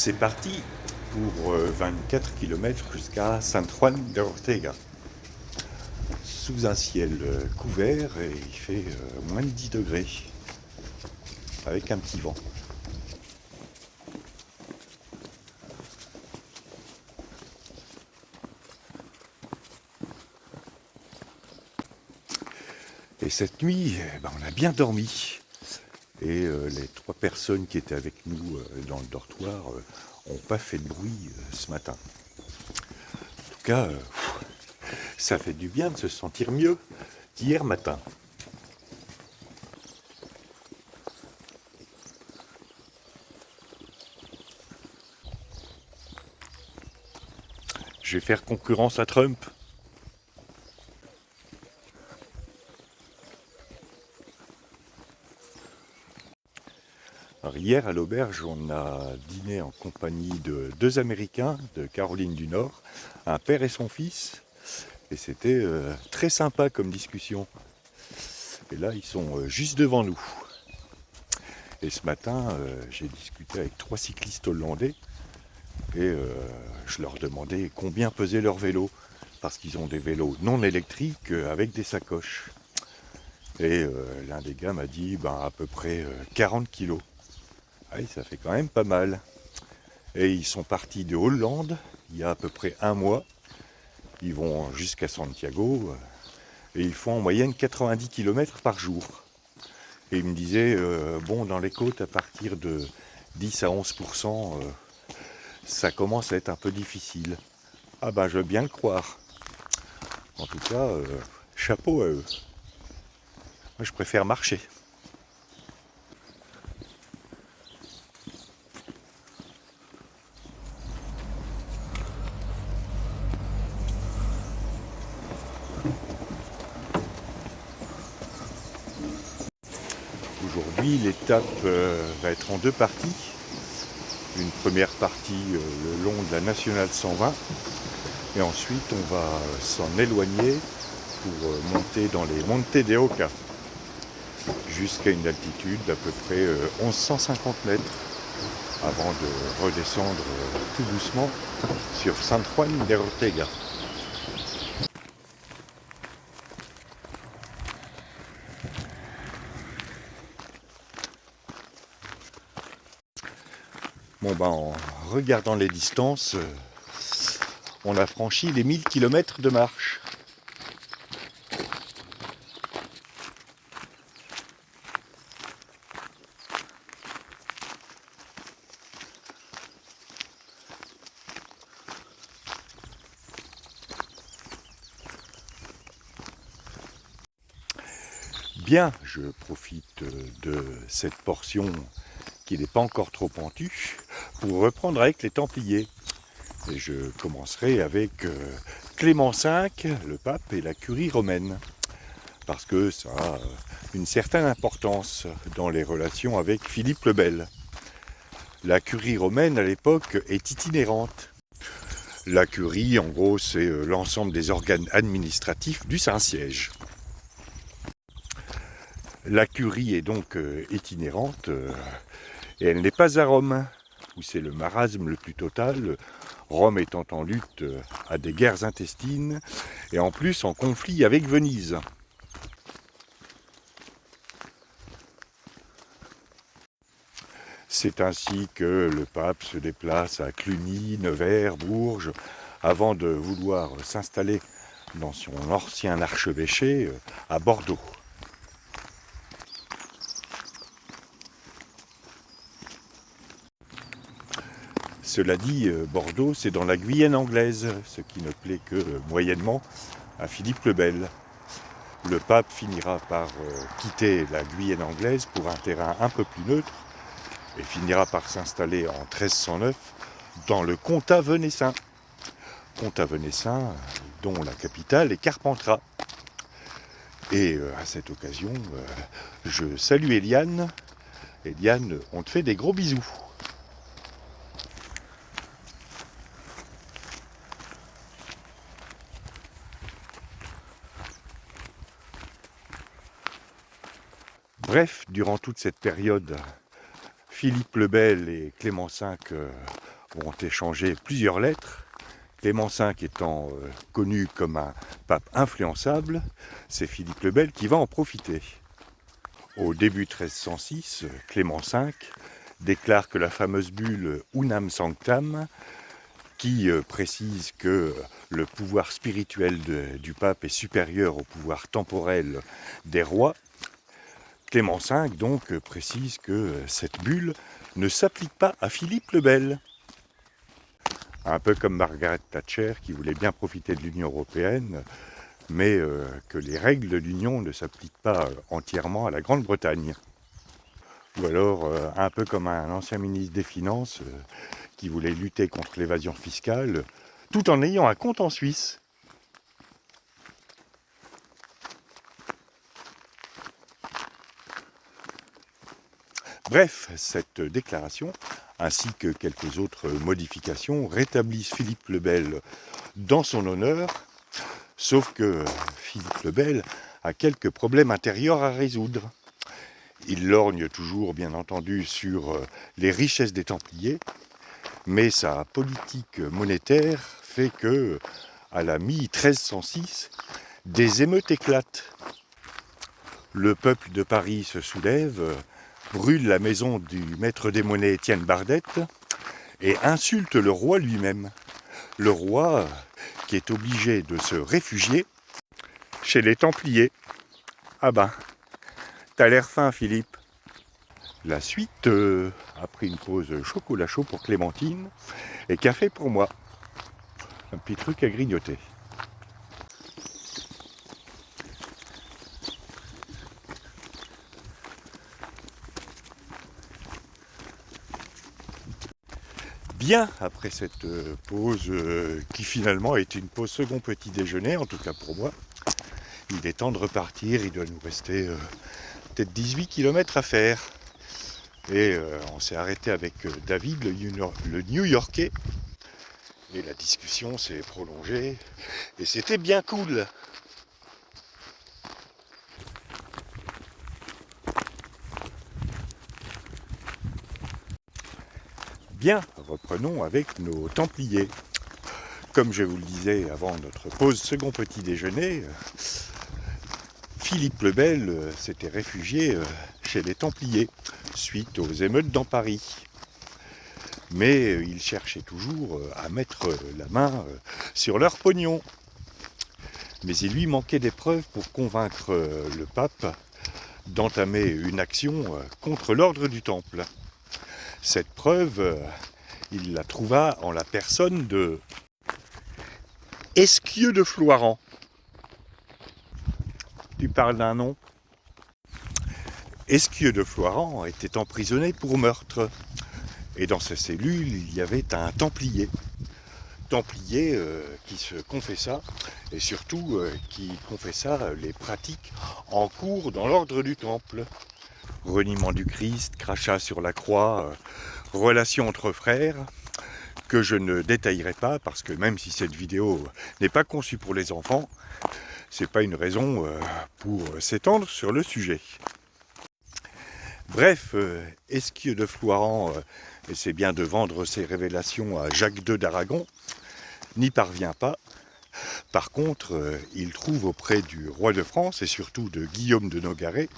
C'est parti pour 24 km jusqu'à San Juan de Ortega. Sous un ciel couvert et il fait moins de 10 degrés avec un petit vent. Et cette nuit, on a bien dormi. Et les 3 personnes qui étaient avec nous dans le dortoir n'ont pas fait de bruit ce matin. En tout cas, ça fait du bien de se sentir mieux qu'hier matin. Je vais faire concurrence à Trump. Alors hier à l'auberge, on a dîné en compagnie de 2 Américains de Caroline du Nord, un père et son fils, et c'était très sympa comme discussion. Et là, ils sont juste devant nous. Et ce matin, j'ai discuté avec 3 cyclistes hollandais et je leur demandais combien pesait leur vélo, parce qu'ils ont des vélos non électriques avec des sacoches. Et l'un des gars m'a dit à peu près 40 kilos. Oui, ça fait quand même pas mal. Et ils sont partis de Hollande il y a à peu près un mois. Ils vont jusqu'à Santiago et ils font en moyenne 90 km par jour. Et ils me disaient, dans les côtes, à partir de 10 à 11%, ça commence à être un peu difficile. Ah je veux bien le croire. En tout cas, chapeau à eux. Moi, je préfère marcher. Aujourd'hui, l'étape va être en 2 parties. Une première partie le long de la Nationale 120 et ensuite on va s'en éloigner pour monter dans les Monte de Oca jusqu'à une altitude d'à peu près 1150 mètres avant de redescendre tout doucement sur San Juan de Ortega. En regardant les distances, on a franchi les 1000 km de marche. Bien, je profite de cette portion qui n'est pas encore trop pentue pour reprendre avec les Templiers. Et je commencerai avec Clément V, le pape, et la curie romaine, parce que ça a une certaine importance dans les relations avec Philippe le Bel. La curie romaine, à l'époque, est itinérante. La curie, en gros, c'est l'ensemble des organes administratifs du Saint-Siège. La curie est donc itinérante et elle n'est pas à Rome, où c'est le marasme le plus total, Rome étant en lutte à des guerres intestines et en plus en conflit avec Venise. C'est ainsi que le pape se déplace à Cluny, Nevers, Bourges, avant de vouloir s'installer dans son ancien archevêché à Bordeaux. Cela dit, Bordeaux, c'est dans la Guyenne anglaise, ce qui ne plaît que moyennement à Philippe le Bel. Le pape finira par quitter la Guyenne anglaise pour un terrain un peu plus neutre et finira par s'installer en 1309 dans le comtat venessin. Comtat venessin dont la capitale est Carpentras. Et à cette occasion, je salue Eliane. Eliane, on te fait des gros bisous. Bref, durant toute cette période, Philippe le Bel et Clément V ont échangé plusieurs lettres. Clément V étant connu comme un pape influençable, c'est Philippe le Bel qui va en profiter. Au début 1306, Clément V déclare que la fameuse bulle Unam Sanctam, qui précise que le pouvoir spirituel du pape est supérieur au pouvoir temporel des rois, Clément V donc précise que cette bulle ne s'applique pas à Philippe le Bel. Un peu comme Margaret Thatcher qui voulait bien profiter de l'Union européenne, mais que les règles de l'Union ne s'appliquent pas entièrement à la Grande-Bretagne. Ou alors un peu comme un ancien ministre des Finances qui voulait lutter contre l'évasion fiscale, tout en ayant un compte en Suisse. Bref, cette déclaration, ainsi que quelques autres modifications, rétablissent Philippe le Bel dans son honneur, sauf que Philippe le Bel a quelques problèmes intérieurs à résoudre. Il lorgne toujours, bien entendu, sur les richesses des Templiers, mais sa politique monétaire fait que, à la mi-1306, des émeutes éclatent. Le peuple de Paris se soulève, brûle la maison du maître des monnaies Étienne Bardette et insulte le roi lui-même. Le roi qui est obligé de se réfugier chez les Templiers. Ah ben, t'as l'air fin, Philippe. La suite, après une pause chocolat chaud pour Clémentine et café pour moi. Un petit truc à grignoter. Bien, après cette pause qui finalement a été une pause second petit déjeuner, en tout cas pour moi, il est temps de repartir. Il doit nous rester peut-être 18 km à faire. Et on s'est arrêté avec David, le New-Yorkais, et la discussion s'est prolongée, et c'était bien cool. Bien, reprenons avec nos Templiers. Comme je vous le disais avant notre pause second petit déjeuner, Philippe le Bel s'était réfugié chez les Templiers suite aux émeutes dans Paris. Mais il cherchait toujours à mettre la main sur leur pognon. Mais il lui manquait des preuves pour convaincre le pape d'entamer une action contre l'ordre du Temple. Cette preuve, il la trouva en la personne de Esquieu de Floirant. Tu parles d'un nom ? Esquieu de Floirant était emprisonné pour meurtre. Et dans sa cellule, il y avait un Templier. Templier qui se confessa, et surtout qui confessa les pratiques en cours dans l'ordre du Temple. Reniement du Christ, crachat sur la croix, relations entre frères, que je ne détaillerai pas, parce que même si cette vidéo n'est pas conçue pour les enfants, c'est pas une raison pour s'étendre sur le sujet. Bref, Esquieu de Floirant essaie bien de vendre ses révélations à Jacques II d'Aragon, n'y parvient pas. Par contre, il trouve auprès du roi de France et surtout de Guillaume de Nogaret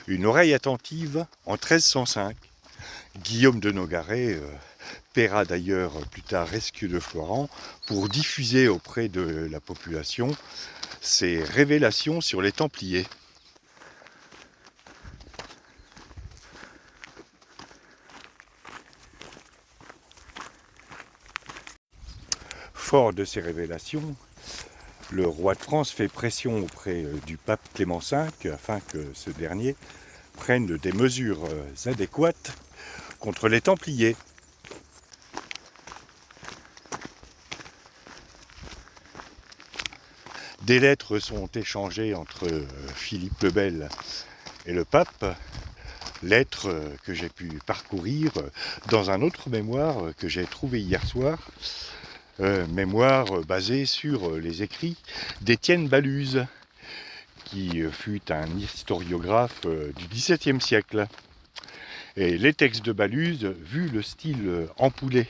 une oreille attentive en 1305. Guillaume de Nogaret paiera d'ailleurs plus tard Esquieu de Floirant pour diffuser auprès de la population ses révélations sur les Templiers. Fort de ces révélations, le roi de France fait pression auprès du pape Clément V afin que ce dernier prenne des mesures adéquates contre les Templiers. Des lettres sont échangées entre Philippe le Bel et le pape, lettres que j'ai pu parcourir dans un autre mémoire que j'ai trouvé hier soir, mémoire basée sur les écrits d'Étienne Baluse, qui fut un historiographe du XVIIe siècle. Et les textes de Baluse, vu le style empoulé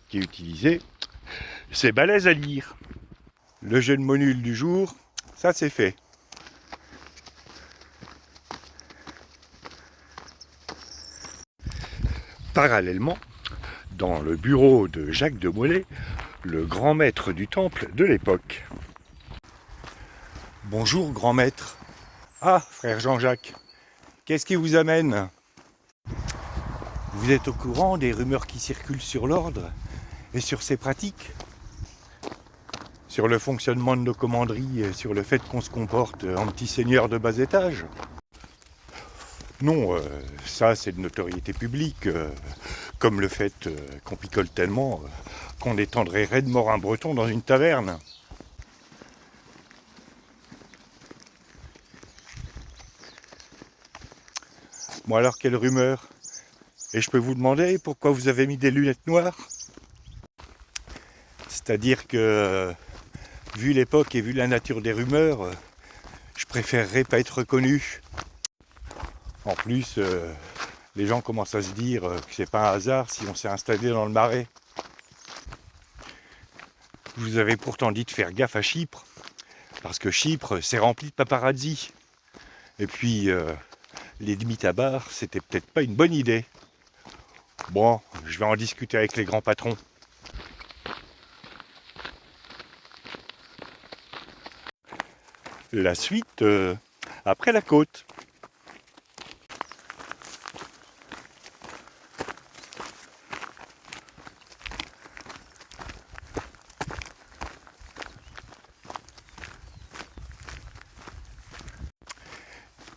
qui est utilisé, c'est balèze à lire. Le jeu de mots nuls du jour, ça c'est fait. Parallèlement, dans le bureau de Jacques de Molay, le grand maître du temple de l'époque. Bonjour grand maître. Ah, frère Jean-Jacques, qu'est-ce qui vous amène? Vous êtes au courant des rumeurs qui circulent sur l'ordre et sur ses pratiques? Sur le fonctionnement de nos commanderies et sur le fait qu'on se comporte en petit seigneur de bas étage? Non, ça c'est de notoriété publique, comme le fait qu'on picole tellement qu'on étendrait raide mort un breton dans une taverne. Bon alors, quelle rumeur? Et je peux vous demander pourquoi vous avez mis des lunettes noires? C'est-à-dire que, vu l'époque et vu la nature des rumeurs, je préférerais pas être reconnu. En plus, les gens commencent à se dire que c'est pas un hasard si on s'est installé dans le Marais. Je vous avais pourtant dit de faire gaffe à Chypre, parce que Chypre, c'est rempli de paparazzi. Et puis, les demi-tabards, c'était peut-être pas une bonne idée. Bon, je vais en discuter avec les grands patrons. La suite, après la côte.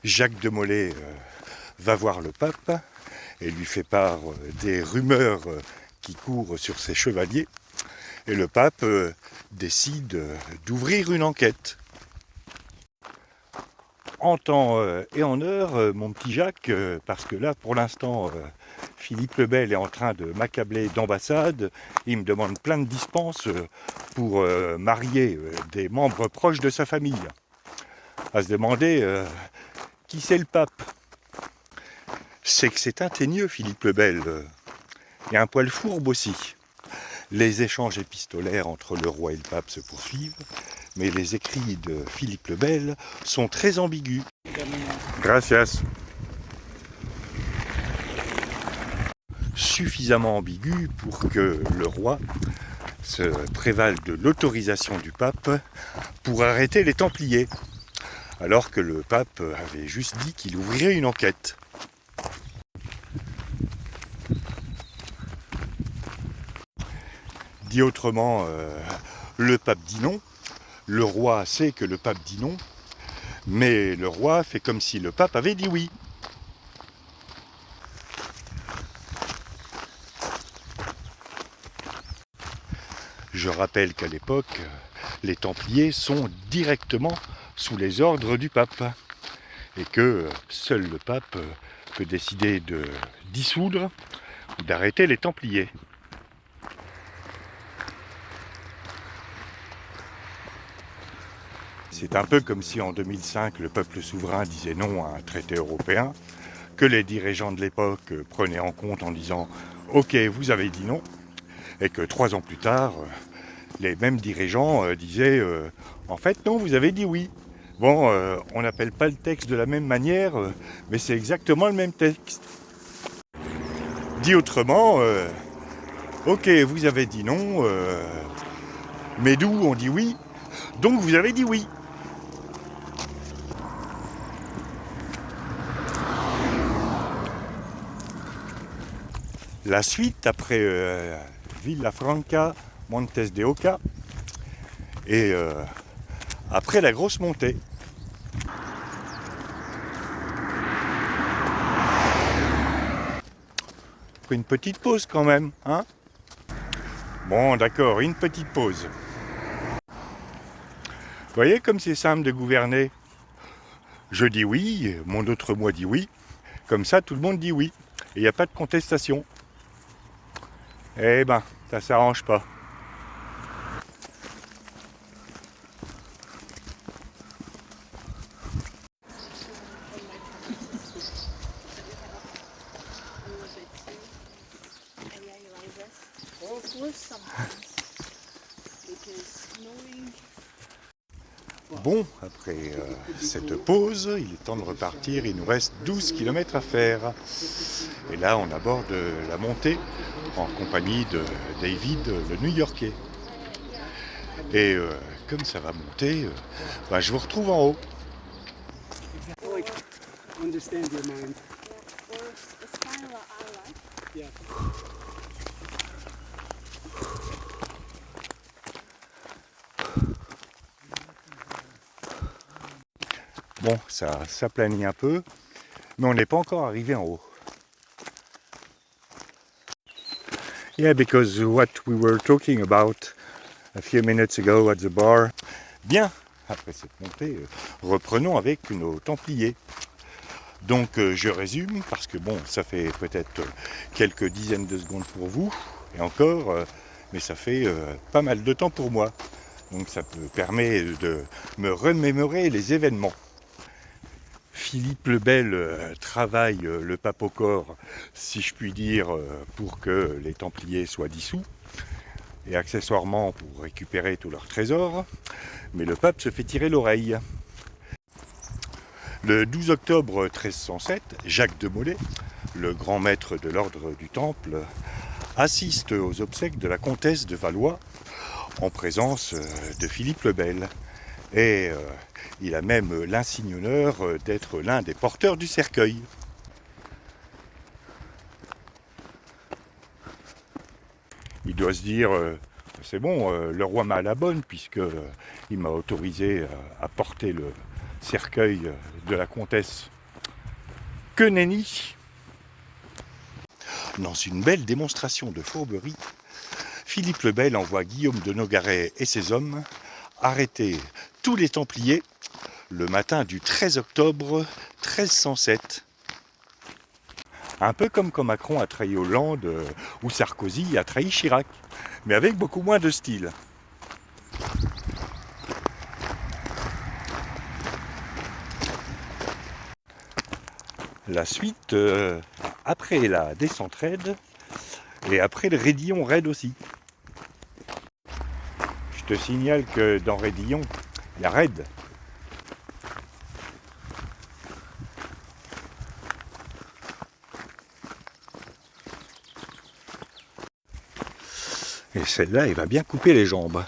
Jacques de Molay va voir le pape et lui fait part des rumeurs qui courent sur ses chevaliers. Et le pape décide d'ouvrir une enquête. En temps et en heure, mon petit Jacques, parce que là, pour l'instant, Philippe le Bel est en train de m'accabler d'ambassade. Il me demande plein de dispenses pour marier des membres proches de sa famille. À se demander qui c'est le pape. C'est que c'est un teigneux, Philippe le Bel. Il y a un poil fourbe aussi. Les échanges épistolaires entre le roi et le pape se poursuivent, mais les écrits de Philippe le Bel sont très ambigus. Gracias. Suffisamment ambigus pour que le roi se prévale de l'autorisation du pape pour arrêter les Templiers, alors que le pape avait juste dit qu'il ouvrirait une enquête. Dit autrement, le pape dit non, le roi sait que le pape dit non, mais le roi fait comme si le pape avait dit oui. Je rappelle qu'à l'époque, les Templiers sont directement sous les ordres du pape et que seul le pape peut décider de dissoudre ou d'arrêter les Templiers. C'est un peu comme si en 2005 le peuple souverain disait non à un traité européen, que les dirigeants de l'époque prenaient en compte en disant « Ok, vous avez dit non », et que 3 ans plus tard, les mêmes dirigeants disaient « En fait, non, vous avez dit oui ». Bon, on n'appelle pas le texte de la même manière, mais c'est exactement le même texte. Dit autrement, ok, vous avez dit non, mais nous, on dit oui, donc vous avez dit oui. La suite, après Villafranca, Montes de Oca, et après la grosse montée. Une petite pause quand même, hein? Bon, d'accord, une petite pause. Vous voyez comme c'est simple de gouverner? Je dis oui, mon autre moi dit oui, comme ça tout le monde dit oui, et il n'y a pas de contestation. Eh ben, ça s'arrange pas. Bon, après cette pause, il est temps de repartir. Il nous reste 12 km à faire. Et là, on aborde la montée en compagnie de David, le New-Yorkais. Et comme ça va monter, je vous retrouve en haut. Understand your mind. It's kind of what I like. Yeah. Bon, ça planit un peu, mais on n'est pas encore arrivé en haut. Yeah, because what we were talking about a few minutes ago at the bar. Bien, après cette montée, reprenons avec nos Templiers. Donc je résume, parce que bon, ça fait peut-être quelques dizaines de secondes pour vous, et encore, mais ça fait pas mal de temps pour moi. Donc ça me permet de me remémorer les événements. Philippe le Bel travaille le pape au corps, si je puis dire, pour que les Templiers soient dissous, et accessoirement pour récupérer tous leurs trésors, mais le pape se fait tirer l'oreille. Le 12 octobre 1307, Jacques de Molay, le grand maître de l'ordre du Temple, assiste aux obsèques de la comtesse de Valois en présence de Philippe le Bel. Et il a même l'insigne honneur d'être l'un des porteurs du cercueil. Il doit se dire, c'est bon, le roi m'a à la bonne, puisqu'il m'a autorisé à porter le cercueil de la comtesse. Que nenni! Dans une belle démonstration de fourberie, Philippe le Bel envoie Guillaume de Nogaret et ses hommes arrêter tous les Templiers le matin du 13 octobre 1307. Un peu comme quand Macron a trahi Hollande ou Sarkozy a trahi Chirac, mais avec beaucoup moins de style. La suite, après la descente raide, et après le Raidillon raid aussi. Je te signale que dans Raidillon, il y a raid. Et celle-là, elle va bien couper les jambes.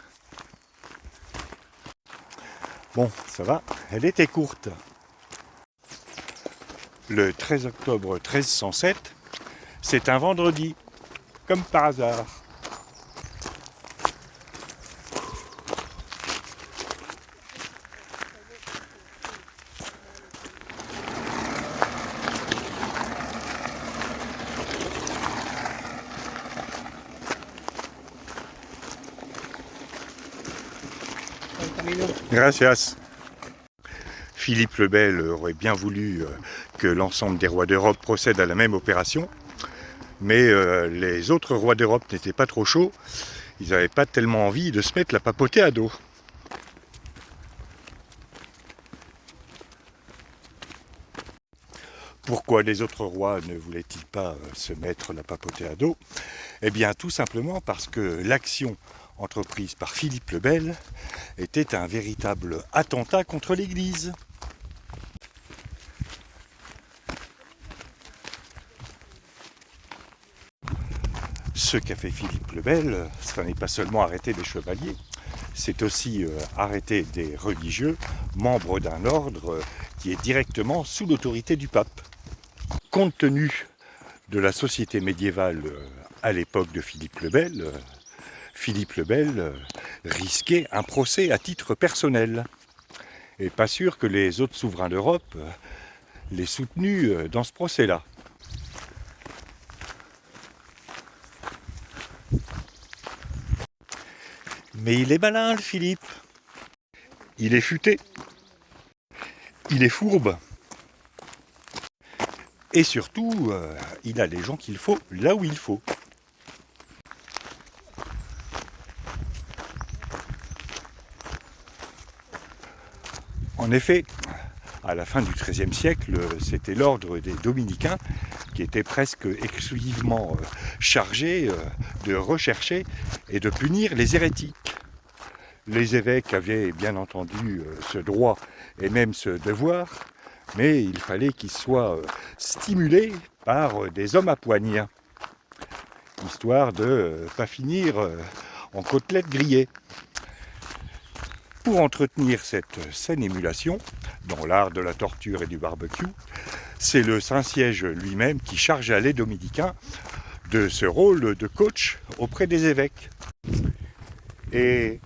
Bon, ça va, elle était courte. Le 13 octobre 1307, c'est un vendredi, comme par hasard. Gracias. Philippe le Bel aurait bien voulu que l'ensemble des rois d'Europe procèdent à la même opération, mais les autres rois d'Europe n'étaient pas trop chauds, ils n'avaient pas tellement envie de se mettre la papauté à dos. Pourquoi les autres rois ne voulaient-ils pas se mettre la papauté à dos? Eh bien tout simplement parce que l'action entreprise par Philippe le Bel était un véritable attentat contre l'Église. Ce qu'a fait Philippe le Bel, ce n'est pas seulement arrêter des chevaliers, c'est aussi arrêter des religieux, membres d'un ordre qui est directement sous l'autorité du pape. Compte tenu de la société médiévale à l'époque de Philippe le Bel risquait un procès à titre personnel. Et pas sûr que les autres souverains d'Europe l'aient soutenu dans ce procès-là. Mais il est malin, le Philippe. Il est futé. Il est fourbe. Et surtout, il a les gens qu'il faut là où il faut. En effet, à la fin du XIIIe siècle, c'était l'ordre des Dominicains qui était presque exclusivement chargé de rechercher et de punir les hérétiques. Les évêques avaient bien entendu ce droit et même ce devoir, mais il fallait qu'ils soient stimulés par des hommes à poigne, histoire de ne pas finir en côtelettes grillées. Pour entretenir cette saine émulation, dans l'art de la torture et du barbecue, c'est le Saint-Siège lui-même qui chargea les dominicains de ce rôle de coach auprès des évêques. Et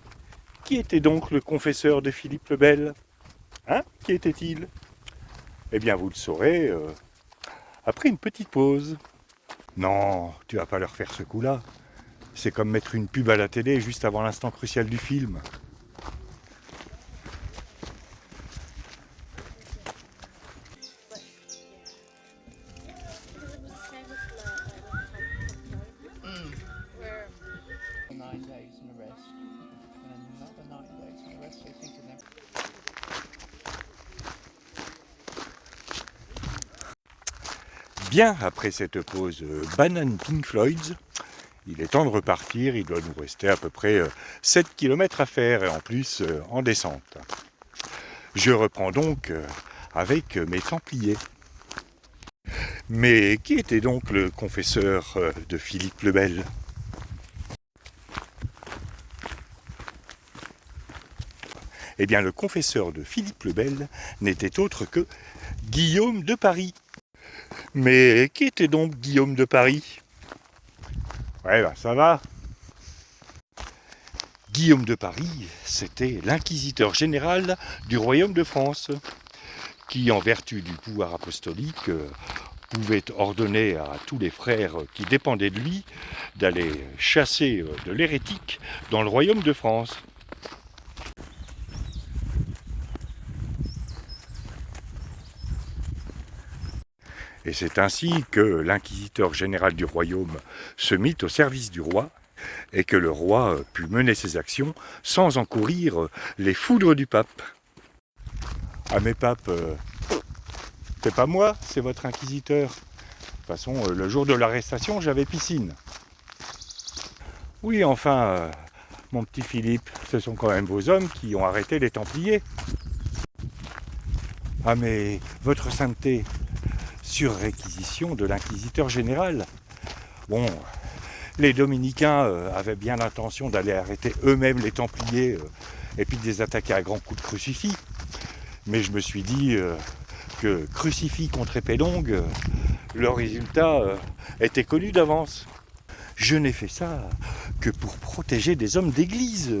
qui était donc le confesseur de Philippe le Bel? Hein? Qui était-il? Eh bien, vous le saurez après une petite pause. Non, tu vas pas leur faire ce coup-là. C'est comme mettre une pub à la télé juste avant l'instant crucial du film. Bien, après cette pause banane Pink Floyd's, il est temps de repartir. Il doit nous rester à peu près 7 km à faire, et en plus en descente. Je reprends donc avec mes Templiers. Mais qui était donc le confesseur de Philippe le Bel? Eh bien, le confesseur de Philippe le Bel n'était autre que Guillaume de Paris. Mais qui était donc Guillaume de Paris? Ouais, ben ça va. Guillaume de Paris, c'était l'inquisiteur général du royaume de France, qui, en vertu du pouvoir apostolique, pouvait ordonner à tous les frères qui dépendaient de lui d'aller chasser de l'hérétique dans le royaume de France. Et c'est ainsi que l'inquisiteur général du royaume se mit au service du roi et que le roi put mener ses actions sans encourir les foudres du pape. Ah mais pape, c'est pas moi, c'est votre inquisiteur. De toute façon, le jour de l'arrestation, j'avais piscine. Oui, enfin, mon petit Philippe, ce sont quand même vos hommes qui ont arrêté les Templiers. Ah mais, votre sainteté, sur réquisition de l'inquisiteur général. Bon, les dominicains avaient bien l'intention d'aller arrêter eux-mêmes les Templiers et puis de les attaquer à grands coups de crucifix. Mais je me suis dit que crucifix contre épée longue, le résultat était connu d'avance. Je n'ai fait ça que pour protéger des hommes d'église,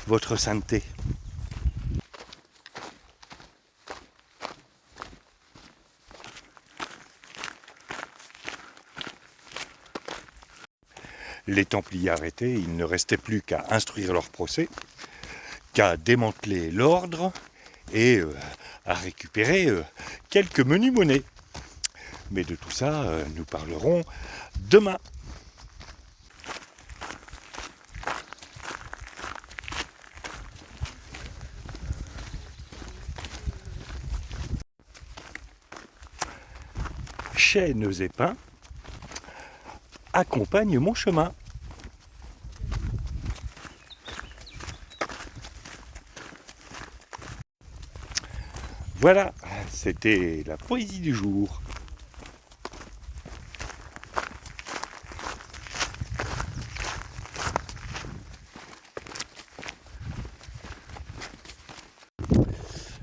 votre sainteté. Les Templiers arrêtés, il ne restait plus qu'à instruire leur procès, qu'à démanteler l'ordre et à récupérer quelques menus monnaies. Mais de tout ça, nous parlerons demain. Chênes et pins accompagnent mon chemin. Voilà, c'était la poésie du jour.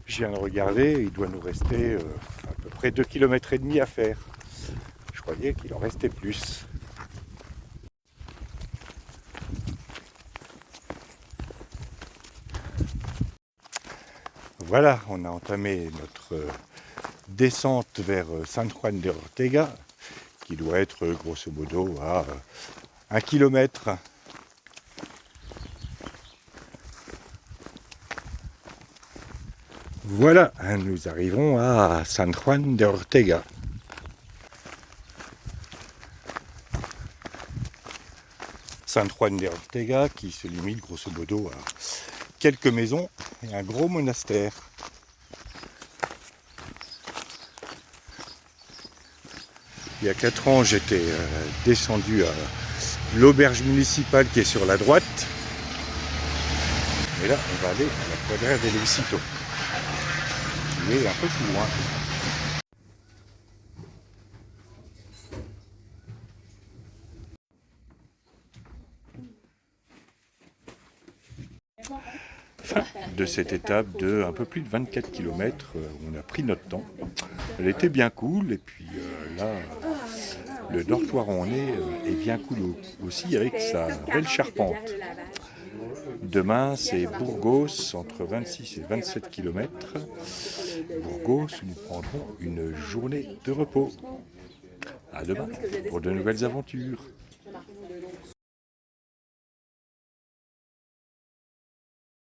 Je viens de regarder, il doit nous rester à peu près 2,5 km à faire. Je croyais qu'il en restait plus. Voilà, on a entamé notre descente vers San Juan de Ortega, qui doit être grosso modo à 1 km. Voilà, nous arrivons à San Juan de Ortega. San Juan de Ortega qui se limite grosso modo à quelques maisons et un gros monastère. Il y a 4 ans, j'étais descendu à l'auberge municipale qui est sur la droite. Et là, on va aller à la Quadra del Visito, qui est un peu plus loin. Fin de cette étape de un peu plus de 24 km, on a pris notre temps. Elle était bien cool, et puis là, le dortoir où on est bien cool aussi avec sa belle charpente. Demain, c'est Burgos, entre 26 et 27 km. Burgos, où nous prendrons une journée de repos. À demain pour de nouvelles aventures.